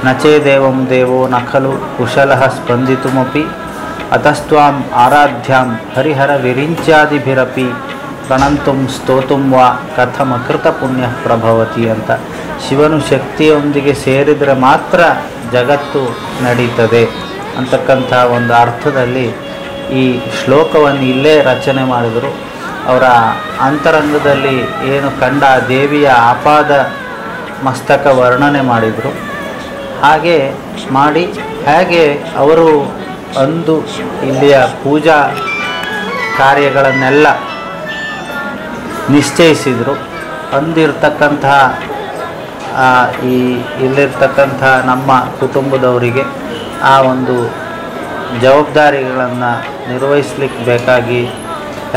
ನಚೇದೇವಂ ದೇವೋ ನ ಖಲು ಕುಶಲಃ ಸ್ಪಂದಿತುಮಪಿ ಅತಸ್ತ್ವಾಂ ಆರಾಧ್ಯಾಂ ಹರಿಹರ ವಿರಿಂಚಾದಿಭಿರಪಿ ಪ್ರಣಂತುಂ ಸ್ತೋತುಂ ವಾ ಕಥಮಕೃತ ಪುಣ್ಯ ಪ್ರಭವತಿ ಅಂತ. ಶಿವನು ಶಕ್ತಿಯೊಂದಿಗೆ ಸೇರಿದರೆ ಮಾತ್ರ ಜಗತ್ತು ನಡೀತದೆ ಅಂತಕ್ಕಂಥ ಒಂದು ಅರ್ಥದಲ್ಲಿ ಈ ಶ್ಲೋಕವನ್ನು ಇಲ್ಲೇ ರಚನೆ ಮಾಡಿದರು. ಅವರ ಅಂತರಂಗದಲ್ಲಿ ಏನು ಕಂಡ ದೇವಿಯ ಆಪಾದ ಮಸ್ತಕ ವರ್ಣನೆ ಮಾಡಿದರು. ಹಾಗೆ ಮಾಡಿ ಹೇಗೆ ಅವರು ಅಂದು ಇಲ್ಲಿಯ ಪೂಜಾ ಕಾರ್ಯಗಳನ್ನೆಲ್ಲ ನಿಶ್ಚಯಿಸಿದರು, ಅಂದಿರ್ತಕ್ಕಂತಹ ಇಲ್ಲಿರ್ತಕ್ಕಂಥ ನಮ್ಮ ಕುಟುಂಬದವರಿಗೆ ಆ ಒಂದು ಜವಾಬ್ದಾರಿಗಳನ್ನು ನಿರ್ವಹಿಸಲಿಕ್ಕೆ ಬೇಕಾಗಿ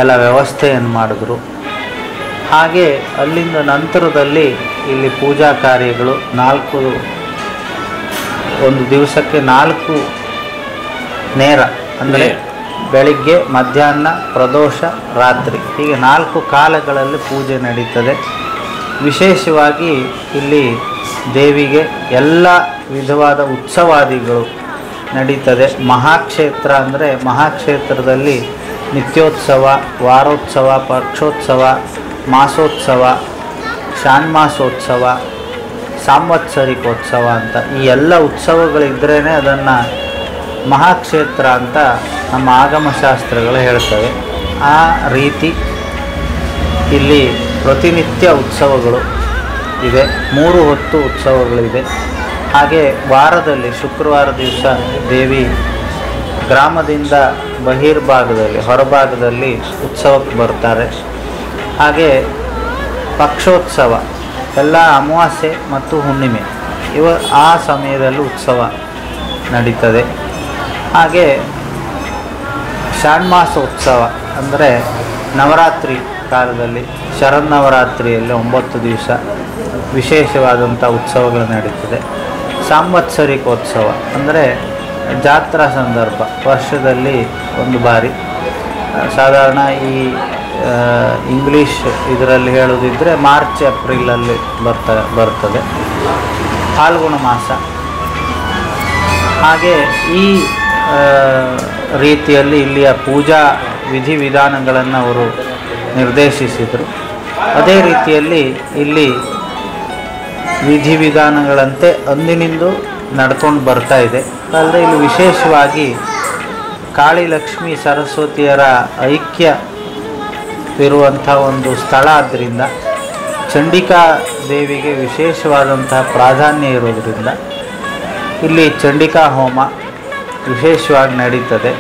ಎಲ್ಲ ವ್ಯವಸ್ಥೆಯನ್ನು ಮಾಡಿದ್ರು. ಹಾಗೆ ಅಲ್ಲಿಂದ ನಂತರದಲ್ಲಿ ಇಲ್ಲಿ ಪೂಜಾ ಕಾರ್ಯಗಳು ಒಂದು ದಿವಸಕ್ಕೆ 4 ನೇರ, ಅಂದರೆ ಬೆಳಿಗ್ಗೆ, ಮಧ್ಯಾಹ್ನ, ಪ್ರದೋಷ, ರಾತ್ರಿ, ಹೀಗೆ 4 ಕಾಲಗಳಲ್ಲಿ ಪೂಜೆ ನಡೀತದೆ. ವಿಶೇಷವಾಗಿ ಇಲ್ಲಿ ದೇವಿಗೆ ಎಲ್ಲ ವಿಧವಾದ ಉತ್ಸವಾದಿಗಳು ನಡೀತದೆ. ಮಹಾಕ್ಷೇತ್ರ ಅಂದರೆ ಮಹಾಕ್ಷೇತ್ರದಲ್ಲಿ ನಿತ್ಯೋತ್ಸವ, ವಾರೋತ್ಸವ, ಪಕ್ಷೋತ್ಸವ, ಮಾಸೋತ್ಸವ, ಷಾಣ್ಮಾಸೋತ್ಸವ, ಸಾಂವತ್ಸರಿಕೋತ್ಸವ ಅಂತ ಈ ಎಲ್ಲ ಉತ್ಸವಗಳಿದ್ರೇ ಅದನ್ನು ಮಹಾಕ್ಷೇತ್ರ ಅಂತ ನಮ್ಮ ಆಗಮಶಾಸ್ತ್ರಗಳು ಹೇಳ್ತವೆ. ಆ ರೀತಿ ಇಲ್ಲಿ ಪ್ರತಿನಿತ್ಯ ಉತ್ಸವಗಳು ಇದೆ, 3 ಹೊತ್ತು ಉತ್ಸವಗಳಿದೆ. ಹಾಗೆ ವಾರದಲ್ಲಿ ಶುಕ್ರವಾರ ದಿವಸ ದೇವಿ ಗ್ರಾಮದಿಂದ ಬಹಿರ್ಭಾಗದಲ್ಲಿ ಹೊರಭಾಗದಲ್ಲಿ ಉತ್ಸವಕ್ಕೆ ಬರ್ತಾರೆ. ಹಾಗೆ ಪಕ್ಷೋತ್ಸವ ಎಲ್ಲ ಅಮಾವಾಸ್ಯೆ ಮತ್ತು ಹುಣ್ಣಿಮೆ ಆ ಸಮಯದಲ್ಲಿ ಉತ್ಸವ ನಡೀತದೆ. ಹಾಗೆ ಷಾಣ್ಮಾಸೋತ್ಸವ ಅಂದರೆ ನವರಾತ್ರಿ ಕಾಲದಲ್ಲಿ ಶರನ್ನವರಾತ್ರಿಯಲ್ಲಿ 9 ದಿವಸ ವಿಶೇಷವಾದಂಥ ಉತ್ಸವಗಳು ನಡೀತದೆ. ಸಾಂವತ್ಸರಿಕೋತ್ಸವ ಅಂದರೆ ಜಾತ್ರಾ ಸಂದರ್ಭ, ವರ್ಷದಲ್ಲಿ 1 ಬಾರಿ, ಸಾಧಾರಣ ಈ ಇಂಗ್ಲೀಷ್ ಇದರಲ್ಲಿ ಹೇಳೋದಿದ್ದರೆ ಮಾರ್ಚ್ ಏಪ್ರಿಲಲ್ಲಿ ಬರ್ತದೆ. ಫಾಲ್ಗುಣ ಮಾಸ. ಹಾಗೆ ಈ ರೀತಿಯಲ್ಲಿ ಇಲ್ಲಿಯ ಪೂಜಾ ವಿಧಿವಿಧಾನಗಳನ್ನು ಅವರು ನಿರ್ದೇಶಿಸಿದರು. ಅದೇ ರೀತಿಯಲ್ಲಿ ಇಲ್ಲಿ ವಿಧಿವಿಧಾನಗಳಂತೆ ಅಂದಿನಿಂದ ನಡ್ಕೊಂಡು ಬರ್ತಾ ಇದೆ. ಅಲ್ಲದೆ ಇಲ್ಲಿ ವಿಶೇಷವಾಗಿ ಕಾಳಿ ಲಕ್ಷ್ಮೀ ಸರಸ್ವತಿಯರ ಐಕ್ಯ ಇರುವಂಥ ಒಂದು ಸ್ಥಳ ಆದ್ದರಿಂದ ಚಂಡಿಕಾ ದೇವಿಗೆ ವಿಶೇಷವಾದಂತಹ ಪ್ರಾಧಾನ್ಯ ಇರೋದರಿಂದ ಇಲ್ಲಿ ಚಂಡಿಕಾ ಹೋಮ, ವಿಶೇಷವಾಗಿ ನಡೀತದೆ.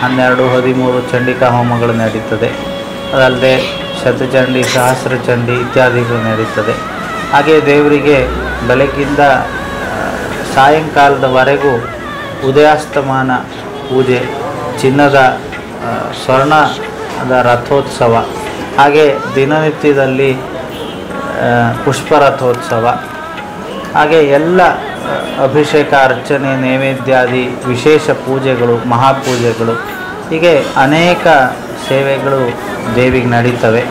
12, 13 ಚಂಡಿಕಾ ಹೋಮಗಳು ನಡೀತದೆ. ಅದಲ್ಲದೆ ಶತಚಂಡಿ, ಸಹಸ್ರಚಂಡಿ ಇತ್ಯಾದಿಗಳು ನಡೀತದೆ. ಹಾಗೆ ದೇವರಿಗೆ ಬೆಳಗ್ಗಿಂದ ಸಾಯಂಕಾಲದವರೆಗೂ ಉದಯಾಸ್ತಮಾನ ಪೂಜೆ, ಚಿನ್ನದ ಸ್ವರ್ಣದ ರಥೋತ್ಸವ, ಹಾಗೆ ದಿನನಿತ್ಯದಲ್ಲಿ ಪುಷ್ಪರಥೋತ್ಸವ, ಹಾಗೆ ಎಲ್ಲ ಅಭಿಷೇಕ, ಅರ್ಚನೆ, ನೈವೇದ್ಯಾದಿ ವಿಶೇಷ ಪೂಜೆಗಳು, ಮಹಾಪೂಜೆಗಳು, ಹೀಗೆ ಅನೇಕ ಸೇವೆಗಳು ದೇವಿಗೆ ನಡೀತವೆ.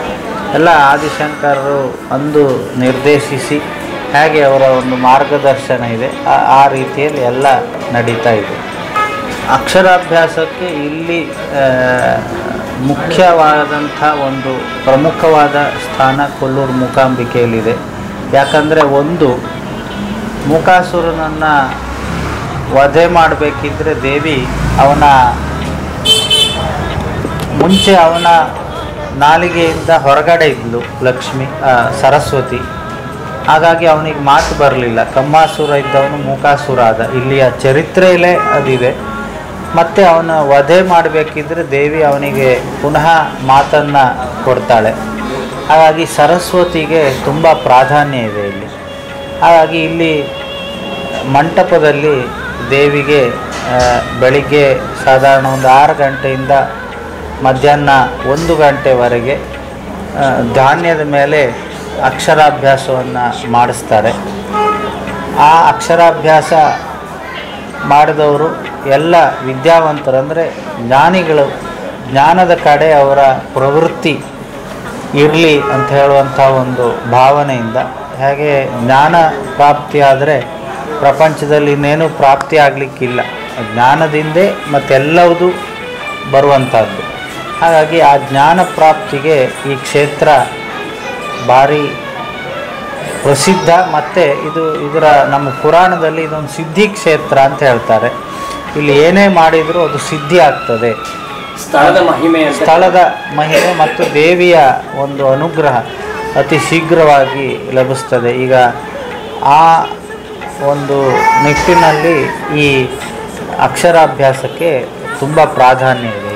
ಎಲ್ಲ ಆದಿಶಂಕರರು ಅಂದು ನಿರ್ದೇಶಿಸಿ ಹೇಗೆ ಅವರ ಒಂದು ಮಾರ್ಗದರ್ಶನ ಇದೆ ಆ ರೀತಿಯಲ್ಲಿ ಎಲ್ಲ ನಡೀತಾ ಇದೆ. ಅಕ್ಷರಾಭ್ಯಾಸಕ್ಕೆ ಇಲ್ಲಿ ಮುಖ್ಯವಾದಂಥ ಒಂದು ಪ್ರಮುಖವಾದ ಸ್ಥಾನ ಕೊಲ್ಲೂರು ಮೂಕಾಂಬಿಕೆಯಲ್ಲಿದೆ. ಯಾಕಂದರೆ ಒಂದು ಮೂಕಾಸುರನನ್ನು ವಧೆ ಮಾಡಬೇಕಿದ್ರೆ ದೇವಿ ಮುಂಚೆ ಅವನ ನಾಲಿಗೆಯಿಂದ ಹೊರಗಡೆ ಇದ್ಲು ಲಕ್ಷ್ಮಿ, ಸರಸ್ವತಿ. ಹಾಗಾಗಿ ಅವನಿಗೆ ಮಾತು ಬರಲಿಲ್ಲ. ಕಮ್ಮಾಸುರ ಇದ್ದವನು ಮೂಕಾಸುರ ಆದ. ಇಲ್ಲಿಯ ಚರಿತ್ರೆಯಲ್ಲೇ ಅದಿದೆ. ಮತ್ತು ಅವನ ವಧೆ ಮಾಡಬೇಕಿದ್ರೆ ದೇವಿ ಅವನಿಗೆ ಪುನಃ ಮಾತನ್ನು ಕೊಡ್ತಾಳೆ. ಹಾಗಾಗಿ ಸರಸ್ವತಿಗೆ ತುಂಬ ಪ್ರಾಧಾನ್ಯ ಇದೆ ಇಲ್ಲಿ. ಹಾಗಾಗಿ ಇಲ್ಲಿ ಮಂಟಪದಲ್ಲಿ ದೇವಿಗೆ ಬೆಳಿಗ್ಗೆ ಸಾಧಾರಣ ಒಂದು 6 ಗಂಟೆಯಿಂದ ಮಧ್ಯಾಹ್ನ 1 ಗಂಟೆವರೆಗೆ ಧಾನ್ಯದ ಮೇಲೆ ಅಕ್ಷರಾಭ್ಯಾಸವನ್ನು ಮಾಡಿಸ್ತಾರೆ. ಆ ಅಕ್ಷರಾಭ್ಯಾಸ ಮಾಡಿದವರು ಎಲ್ಲ ವಿದ್ಯಾವಂತರು, ಅಂದರೆ ಜ್ಞಾನಿಗಳು, ಜ್ಞಾನದ ಕಡೆ ಅವರ ಪ್ರವೃತ್ತಿ ಇರಲಿ ಅಂತ ಹೇಳುವಂಥ ಒಂದು ಭಾವನೆಯಿಂದ. ಹಾಗೆ ಜ್ಞಾನ ಪ್ರಾಪ್ತಿಯಾದರೆ ಪ್ರಪಂಚದಲ್ಲಿ ಇನ್ನೇನು ಪ್ರಾಪ್ತಿ ಆಗಲಿಕ್ಕಿಲ್ಲ. ಜ್ಞಾನದಿಂದೇ ಮತ್ತೆಲ್ಲವೂ ಬರುವಂಥದ್ದು. ಹಾಗಾಗಿ ಆ ಜ್ಞಾನ ಪ್ರಾಪ್ತಿಗೆ ಈ ಕ್ಷೇತ್ರ ಭಾರಿ ಪ್ರಸಿದ್ಧ. ಮತ್ತು ಇದರ ನಮ್ಮ ಪುರಾಣದಲ್ಲಿ ಇದೊಂದು ಸಿದ್ಧಿ ಕ್ಷೇತ್ರ ಅಂತ ಹೇಳ್ತಾರೆ. ಇಲ್ಲಿ ಏನೇ ಮಾಡಿದರೂ ಅದು ಸಿದ್ಧಿ ಆಗ್ತದೆ. ಸ್ಥಳದ ಮಹಿಮೆ ಮತ್ತು ದೇವಿಯ ಒಂದು ಅನುಗ್ರಹ ಅತಿ ಶೀಘ್ರವಾಗಿ ಲಭಿಸ್ತದೆ. ಈಗ ಆ ಒಂದು ನಿಟ್ಟಿನಲ್ಲಿ ಈ ಅಕ್ಷರಾಭ್ಯಾಸಕ್ಕೆ ತುಂಬ ಪ್ರಾಧಾನ್ಯ ಇದೆ.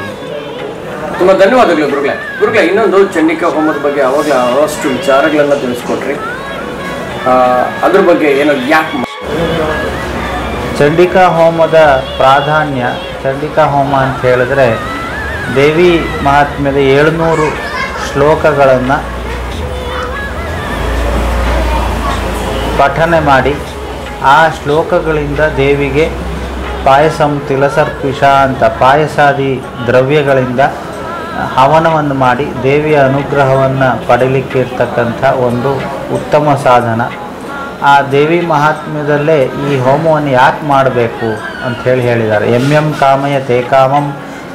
ತುಂಬ ಧನ್ಯವಾದಗಳು ಗುರುಗಳೇ. ಇನ್ನೊಂದು ಚಂಡಿಕಾ ಹೋಮದ ಬಗ್ಗೆ ಅವಾಗಲೇ ಅಷ್ಟು ವಿಚಾರಗಳನ್ನು ತಿಳಿಸ್ಕೊಟ್ರಿ. ಅದ್ರ ಬಗ್ಗೆ ಏನೋ ಯಾಕೆ ಚಂಡಿಕಾ ಹೋಮದ ಪ್ರಾಧಾನ್ಯ? ಚಂಡಿಕಾ ಹೋಮ ಅಂತ ಹೇಳಿದ್ರೆ ದೇವಿ ಮಹಾತ್ಮ್ಯದ 700 ಶ್ಲೋಕಗಳನ್ನು ಪಠನೆ ಮಾಡಿ ಆ ಶ್ಲೋಕಗಳಿಂದ ದೇವಿಗೆ ಪಾಯಸಂ ತಿಲಸರ್ಪಿಷ ಅಂತ ಪಾಯಸಾದಿ ದ್ರವ್ಯಗಳಿಂದ ಹವನವನ್ನು ಮಾಡಿ ದೇವಿಯ ಅನುಗ್ರಹವನ್ನು ಪಡೀಲಿಕ್ಕೆ ಇರ್ತಕ್ಕಂಥ ಒಂದು ಉತ್ತಮ ಸಾಧನ. ಆ ದೇವಿ ಮಹಾತ್ಮ್ಯದಲ್ಲೇ ಈ ಹೋಮವನ್ನು ಯಾಕೆ ಮಾಡಬೇಕು ಅಂಥೇಳಿ ಹೇಳಿದ್ದಾರೆ. ಎಂ ಕಾಮಯತೆ ಕಾಮಂ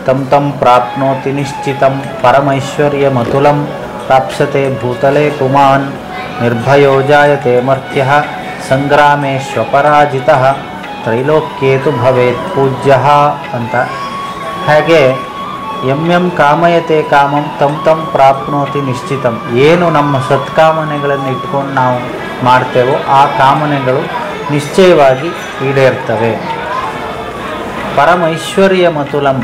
ತಂ ಪ್ರಾಪ್ನೋತಿ ನಿಶ್ಚಿತಂ ಪರಮೈಶ್ವರ್ಯ ಮತುಲಂ ಪ್ರಾಪ್ಸತೆ ಭೂತಲೆ ಪುಮಾನ್ ನಿರ್ಭಯೋ ಜಾಯತೆ ಮರ್ತ್ಯಃ ಸಂಗ್ರಾಮೇಶ್ವಪರಾಜಿತಃ ತ್ರೈಲೋಕ್ಯೇತು ಭವೇತ್ ಪೂಜ್ಯಃ ಅಂತ. ಹಾಗೆ ಎಂ ಕಾಮಯತೆ ಕಾಮಂ ತಂ ಪ್ರಾಪ್ನೋತಿ ನಿಶ್ಚಿತಂ. ಏನು ನಮ್ಮ ಸತ್ಕಾಮನೆಗಳನ್ನು ಇಟ್ಕೊಂಡು ನಾವು ಮಾಡ್ತೇವೋ ಆ ಕಾಮನೆಗಳು ನಿಶ್ಚಯವಾಗಿ ಈಡೇರ್ತವೆ. ಪರಮೈಶ್ವರ್ಯ ಮತುಲಂ,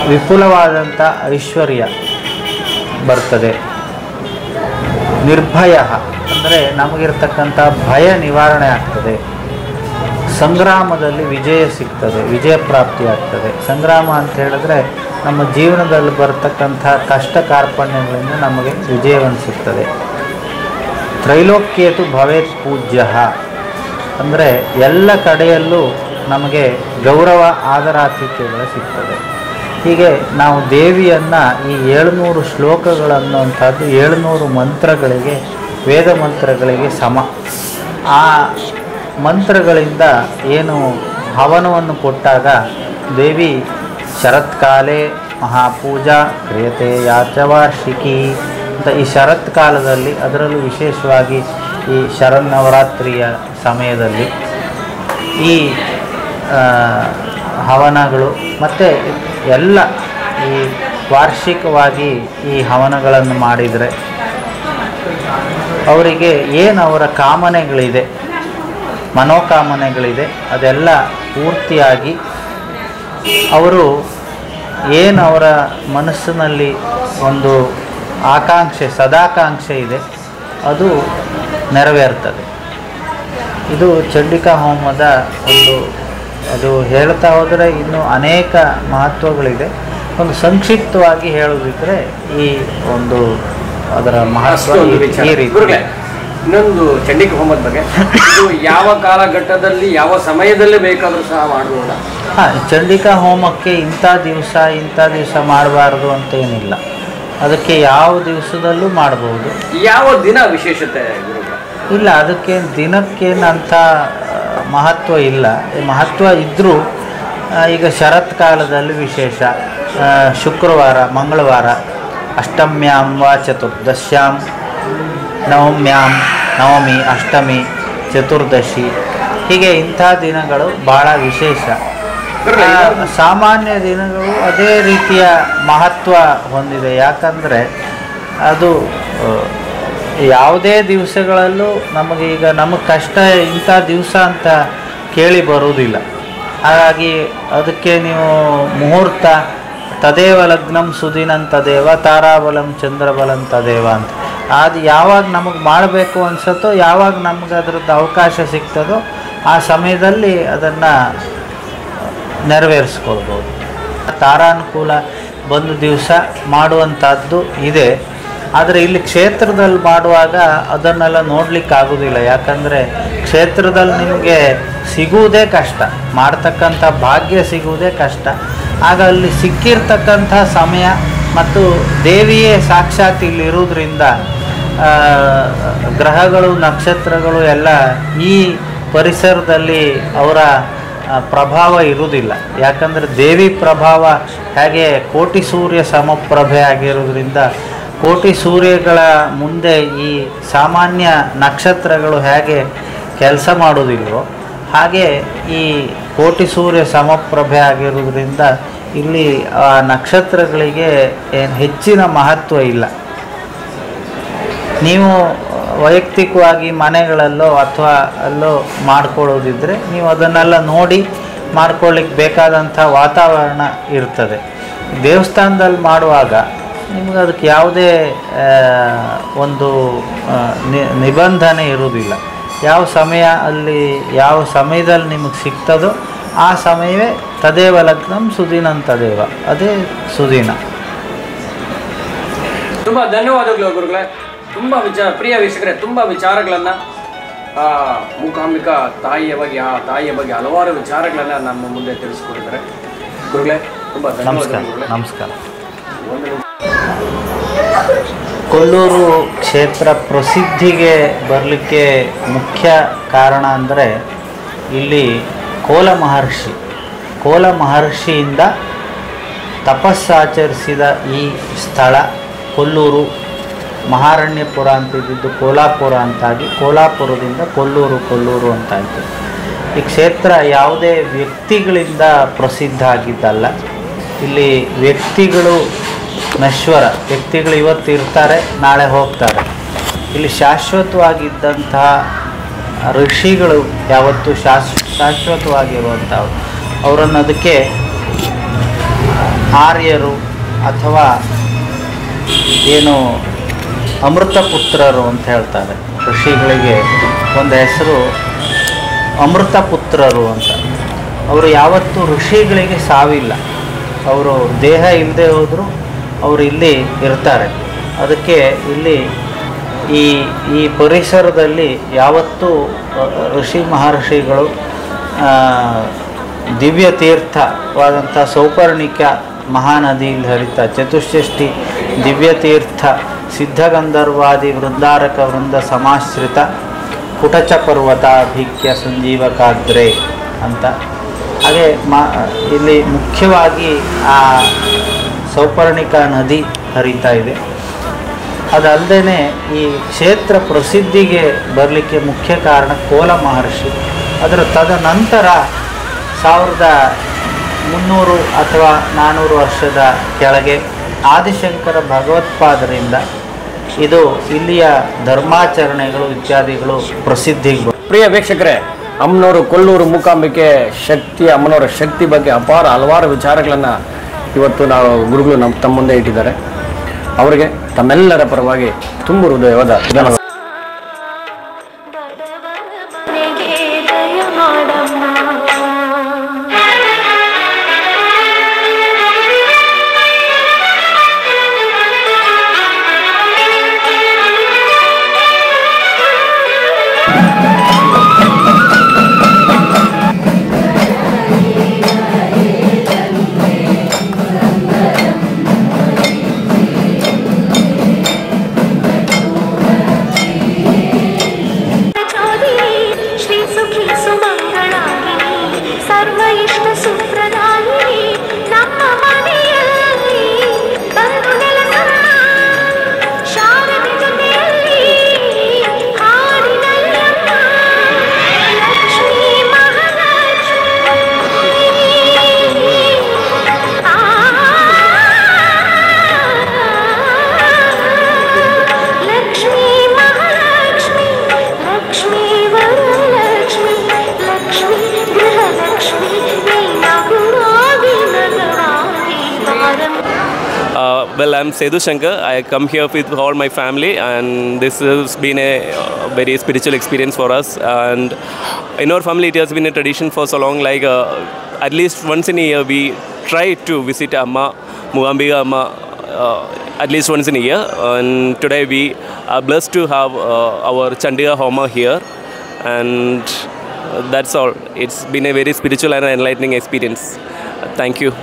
ವಿಪುಲವಾದಂಥ ಐಶ್ವರ್ಯ ಬರ್ತದೆ. ನಿರ್ಭಯ ಅಂದರೆ ನಮಗಿರ್ತಕ್ಕಂಥ ಭಯ ನಿವಾರಣೆ ಆಗ್ತದೆ. ಸಂಗ್ರಾಮದಲ್ಲಿ ವಿಜಯ ಸಿಗ್ತದೆ, ವಿಜಯ ಪ್ರಾಪ್ತಿಯಾಗ್ತದೆ. ಸಂಗ್ರಾಮ ಅಂತ ಹೇಳಿದ್ರೆ ನಮ್ಮ ಜೀವನದಲ್ಲಿ ಬರ್ತಕ್ಕಂಥ ಕಷ್ಟ ಕಾರ್ಪಣ್ಯಗಳಿಂದ ನಮಗೆ ವಿಜಯವನ್ನು ಸಿಗ್ತದೆ. ತ್ರೈಲೋಕ್ಯೇತು ಭವೇತ್ ಪೂಜ್ಯ ಅಂದರೆ ಎಲ್ಲ ಕಡೆಯಲ್ಲೂ ನಮಗೆ ಗೌರವ ಆದರಾತಿಥ್ಯಗಳು ಸಿಗ್ತದೆ. ಹೀಗೆ ನಾವು ದೇವಿಯನ್ನು ಈ 700 ಶ್ಲೋಕಗಳನ್ನುವಂಥದ್ದು 700 ಮಂತ್ರಗಳಿಗೆ, ವೇದ ಮಂತ್ರಗಳಿಗೆ ಸಮ. ಆ ಮಂತ್ರಗಳಿಂದ ಏನು ಹವನವನ್ನು ಕೊಟ್ಟಾಗ ದೇವಿ ಶರತ್ಕಾಲೆ ಮಹಾಪೂಜಾ ಕ್ರಿಯತೆ ಯಾಚವಾರ್ಷಿಕಿ ಅಂತ ಈ ಶರತ್ಕಾಲದಲ್ಲಿ, ಅದರಲ್ಲೂ ವಿಶೇಷವಾಗಿ ಈ ಶರನ್ನವರಾತ್ರಿಯ ಸಮಯದಲ್ಲಿ ಈ ಹವನಗಳು ಮತ್ತು ಎಲ್ಲ ಈ ವಾರ್ಷಿಕವಾಗಿ ಈ ಹವನಗಳನ್ನು ಮಾಡಿದರೆ ಅವರಿಗೆ ಏನು ಅವರ ಕಾಮನೆಗಳಿದೆ, ಮನೋಕಾಮನೆಗಳಿದೆ, ಅದೆಲ್ಲ ಪೂರ್ತಿಯಾಗಿ ಅವರು ಏನು ಅವರ ಮನಸ್ಸಿನಲ್ಲಿ ಒಂದು ಆಕಾಂಕ್ಷೆ ಸದಾಕಾಂಕ್ಷೆ ಇದೆ ಅದು ನೆರವೇರ್ತದೆ. ಇದು ಚಂಡಿಕಾ ಹೋಮದ ಒಂದು, ಅದು ಹೇಳ್ತಾ ಹೋದರೆ ಇನ್ನೂ ಅನೇಕ ಮಹತ್ವಗಳಿದೆ. ಒಂದು ಸಂಕ್ಷಿಪ್ತವಾಗಿ ಹೇಳೋದಿದ್ರೆ ಈ ಒಂದು ಅದರ ಮಹತ್ವ ಈ ರೀತಿ. ಇನ್ನೊಂದು ಚಂಡಿಕಾ ಹೋಮದ ಬಗ್ಗೆ, ಇದು ಯಾವ ಕಾಲಘಟ್ಟದಲ್ಲಿ ಯಾವ ಸಮಯದಲ್ಲಿ ಬೇಕಾದರೂ ಸಹ ಮಾಡಬಹುದ? ಚಂಡಿಕಾ ಹೋಮಕ್ಕೆ ಇಂಥ ದಿವಸ ಮಾಡಬಾರ್ದು ಅಂತ ಏನಿಲ್ಲ, ಅದಕ್ಕೆ ಯಾವ ದಿವಸದಲ್ಲೂ ಮಾಡಬಹುದು. ಯಾವ ದಿನ ವಿಶೇಷತೆ ಇಲ್ಲ, ಅದಕ್ಕೆ ದಿನಕ್ಕೇನಂಥ ಮಹತ್ವ ಇಲ್ಲ. ಮಹತ್ವ ಇದ್ದರೂ ಈಗ ಶರತ್ಕಾಲದಲ್ಲಿ ವಿಶೇಷ, ಶುಕ್ರವಾರ, ಮಂಗಳವಾರ, ಅಷ್ಟಮ್ಯಾಂ ವಾ ಚತುರ್ದಶ್ಯಾಂ, ನವಮ್ಯಾಂ, ನವಮಿ, ಅಷ್ಟಮಿ, ಚತುರ್ದಶಿ, ಹೀಗೆ ಇಂಥ ದಿನಗಳು ಭಾಳ ವಿಶೇಷ. ಸಾಮಾನ್ಯ ದಿನಗಳು ಅದೇ ರೀತಿಯ ಮಹತ್ವ ಹೊಂದಿದೆ. ಯಾಕಂದರೆ ಅದು ಯಾವುದೇ ದಿವಸಗಳಲ್ಲೂ ನಮಗೆ ಕಷ್ಟ ಇಂಥ ದಿವಸ ಅಂತ ಕೇಳಿ ಬರುವುದಿಲ್ಲ. ಹಾಗಾಗಿ ಅದಕ್ಕೆ ನೀವು ಮುಹೂರ್ತ ತದೇವ ಲಗ್ನಂ ಸುದಿನಂ ತದೇವ ತಾರಾಬಲಂ ಚಂದ್ರಬಲಂ ತದೇವ ಅಂತ, ಅದು ಯಾವಾಗ ನಮಗೆ ಮಾಡಬೇಕು ಅನಿಸುತ್ತೋ, ಯಾವಾಗ ನಮಗೆ ಅದರದ್ದು ಅವಕಾಶ ಸಿಗ್ತದೋ ಆ ಸಮಯದಲ್ಲಿ ಅದನ್ನು ನೆರವೇರಿಸ್ಕೊಳ್ಬೋದು. ತಾರಾನುಕೂಲ ಬಂದ ದಿವಸ ಮಾಡುವಂಥದ್ದು ಇದೆ. ಆದರೆ ಇಲ್ಲಿ ಕ್ಷೇತ್ರದಲ್ಲಿ ಮಾಡುವಾಗ ಅದನ್ನೆಲ್ಲ ನೋಡಲಿಕ್ಕಾಗೋದಿಲ್ಲ. ಯಾಕಂದರೆ ಕ್ಷೇತ್ರದಲ್ಲಿ ನಿಮಗೆ ಸಿಗುವುದೇ ಕಷ್ಟ, ಮಾಡ್ತಕ್ಕಂಥ ಭಾಗ್ಯ ಸಿಗುವುದೇ ಕಷ್ಟ. ಆಗ ಅಲ್ಲಿ ಸಿಕ್ಕಿರ್ತಕ್ಕಂಥ ಸಮಯ ಮತ್ತು ದೇವಿಯೇ ಸಾಕ್ಷಾತ್ ಇಲ್ಲಿರೋದ್ರಿಂದ ಗ್ರಹಗಳು ನಕ್ಷತ್ರಗಳು ಎಲ್ಲ ಈ ಪರಿಸರದಲ್ಲಿ ಅವರ ಪ್ರಭಾವ ಇರುವುದಿಲ್ಲ. ಯಾಕಂದರೆ ದೇವಿ ಪ್ರಭಾವ ಹೇಗೆ ಕೋಟಿ ಸೂರ್ಯ ಸಮಪ್ರಭೆ ಆಗಿರೋದ್ರಿಂದ ಕೋಟಿ ಸೂರ್ಯಗಳ ಮುಂದೆ ಈ ಸಾಮಾನ್ಯ ನಕ್ಷತ್ರಗಳು ಹೇಗೆ ಕೆಲಸ ಮಾಡೋದಿಲ್ವೋ ಹಾಗೆ ಈ ಕೋಟಿ ಸೂರ್ಯ ಸಮಪ್ರಭೆ ಆಗಿರೋದ್ರಿಂದ ಇಲ್ಲಿ ಆ ನಕ್ಷತ್ರಗಳಿಗೆ ಏನು ಹೆಚ್ಚಿನ ಮಹತ್ವ ಇಲ್ಲ. ನೀವು ವೈಯಕ್ತಿಕವಾಗಿ ಮನೆಗಳಲ್ಲೋ ಅಥವಾ ಅಲ್ಲೋ ಮಾಡ್ಕೊಳ್ಳೋದಿದ್ದರೆ ನೀವು ಅದನ್ನೆಲ್ಲ ನೋಡಿ ಮಾಡ್ಕೊಳ್ಳಿಕ್ಕೆ ಬೇಕಾದಂಥ ವಾತಾವರಣ ಇರ್ತದೆ. ದೇವಸ್ಥಾನದಲ್ಲಿ ಮಾಡುವಾಗ ನಿಮಗೆ ಅದಕ್ಕೆ ಯಾವುದೇ ಒಂದು ನಿಬಂಧನೆ ಇರುವುದಿಲ್ಲ. ಯಾವ ಸಮಯ ಅಲ್ಲಿ ಯಾವ ಸಮಯದಲ್ಲಿ ನಿಮಗೆ ಸಿಗ್ತದೋ ಆ ಸಮಯವೇ ತದೇವ ಲಗ್ನಂ ಸುದಿನಂ ತದೇವ, ಅದೇ ಸುದಿನ. ತುಂಬ ಧನ್ಯವಾದಗಳು ಗುರುಗಳೇ. ತುಂಬ ಪ್ರಿಯ ವೀಕ್ಷಕರೇ, ತುಂಬ ವಿಚಾರಗಳನ್ನು ಮೂಕಾಂಬಿಕಾ ತಾಯಿಯ ಬಗ್ಗೆ ಹಲವಾರು ವಿಚಾರಗಳನ್ನು ನಮ್ಮ ಮುಂದೆ ತಿಳಿಸ್ಕೊಟ್ಟಿದ್ದಾರೆ ಗುರುಗಳೇ. ತುಂಬ ನಮಸ್ಕಾರ. ಕೊಲ್ಲೂರು ಕ್ಷೇತ್ರ ಪ್ರಸಿದ್ಧಿಗೆ ಬರಲಿಕ್ಕೆ ಮುಖ್ಯ ಕಾರಣ ಅಂದರೆ ಇಲ್ಲಿ ಕೋಲ ಮಹರ್ಷಿಯಿಂದ ತಪಸ್ಸಾಚರಿಸಿದ ಈ ಸ್ಥಳ ಕೊಲ್ಲೂರು. ಮಹಾರಣ್ಯಪುರ ಅಂತಿದ್ದು ಕೋಲಾಪುರ ಅಂತಾಗಿ ಕೋಲಾಪುರದಿಂದ ಕೊಲ್ಲೂರು ಅಂತಾಯಿತು. ಈ ಕ್ಷೇತ್ರ ಯಾವುದೇ ವ್ಯಕ್ತಿಗಳಿಂದ ಪ್ರಸಿದ್ಧ ಆಗಿದ್ದಲ್ಲ. ಇಲ್ಲಿ ವ್ಯಕ್ತಿಗಳು ನಶ್ವರ, ವ್ಯಕ್ತಿಗಳು ಇವತ್ತು ಇರ್ತಾರೆ, ನಾಳೆ ಹೋಗ್ತಾರೆ. ಇಲ್ಲಿ ಶಾಶ್ವತವಾಗಿದ್ದಂತಹ ಋಷಿಗಳು ಯಾವತ್ತೂ ಶಾಶ್ವತವಾಗಿರುವಂಥವು. ಅವರನ್ನು ಅದಕ್ಕೆ ಆರ್ಯರು ಅಥವಾ ಏನು ಅಮೃತಪುತ್ರರು ಅಂತ ಹೇಳ್ತಾರೆ. ಋಷಿಗಳಿಗೆ ಒಂದು ಹೆಸರು ಅಮೃತಪುತ್ರರು ಅಂತ. ಅವರು ಯಾವತ್ತೂ ಋಷಿಗಳಿಗೆ ಸಾವಿಲ್ಲ. ಅವರು ದೇಹ ಇಲ್ಲದೆ ಹೋದರೂ ಅವರು ಇಲ್ಲಿ ಇರ್ತಾರೆ. ಅದಕ್ಕೆ ಇಲ್ಲಿ ಈ ಪರಿಸರದಲ್ಲಿ ಯಾವತ್ತೂ ಋಷಿ ಮಹರ್ಷಿಗಳು ದಿವ್ಯ ತೀರ್ಥವಾದಂಥ ಸೌಪರ್ಣಿಕ ಮಹಾನದಿಯಲ್ಲಿ ಹರಿತ ಚತುಷ್ಷಷ್ಠಿ ದಿವ್ಯತೀರ್ಥ ಸಿದ್ಧಗಂಧರ್ವಾದಿ ವೃಂದಾರಕ ವೃಂದ ಸಮಾಶ್ರಿತ ಕುಟಚ ಪರ್ವತಾಭಿಕ್ಯ ಸಂಜೀವಕಾಗ್ರೆ ಅಂತ. ಹಾಗೆ ಇಲ್ಲಿ ಮುಖ್ಯವಾಗಿ ಆ ಸೌಪರ್ಣಿಕ ನದಿ ಹರಿತಾ ಇದೆ. ಅದಲ್ಲದೆ ಈ ಕ್ಷೇತ್ರ ಪ್ರಸಿದ್ಧಿಗೆ ಬರಲಿಕ್ಕೆ ಮುಖ್ಯ ಕಾರಣ ಕೋಲ ಮಹರ್ಷಿ. ಅದರ ತದನಂತರ 1300 ಅಥವಾ 400 ವರ್ಷದ ಕೆಳಗೆ ಆದಿಶಂಕರ ಭಗವತ್ಪಾದರಿಂದ ಇದು ಇಲ್ಲಿಯ ಧರ್ಮಾಚರಣೆಗಳು ಇತ್ಯಾದಿಗಳು ಪ್ರಸಿದ್ಧಿಗೆ. ಪ್ರಿಯ ವೀಕ್ಷಕರೇ, ಅಮ್ಮನವರು ಕೊಲ್ಲೂರು ಮೂಕಾಂಬಿಕೆ ಶಕ್ತಿ, ಅಮ್ಮನವರ ಶಕ್ತಿ ಬಗ್ಗೆ ಅಪಾರ ಹಲವಾರು ವಿಚಾರಗಳನ್ನು ಇವತ್ತು ನಾವು ಗುರುಗಳು ತಮ್ಮ ಮುಂದೆ ಇಟ್ಟಿದ್ದಾರೆ. ಅವರಿಗೆ ತಮ್ಮೆಲ್ಲರ ಪರವಾಗಿ ತುಂಬ ಹೃದಯವಾದ ಧನ್ಯವಾದ. Well, I'm Sethu Shankar. I come here with all my family, and this has been a very spiritual experience for us. And in our family, it has been a tradition for so long. Like at least once in a year, we try to visit Amma, Mookambika Amma, at least once in a year. And today we are blessed to have our Chandika Homa here, and that's all. It's been a very spiritual and enlightening experience. Thank you.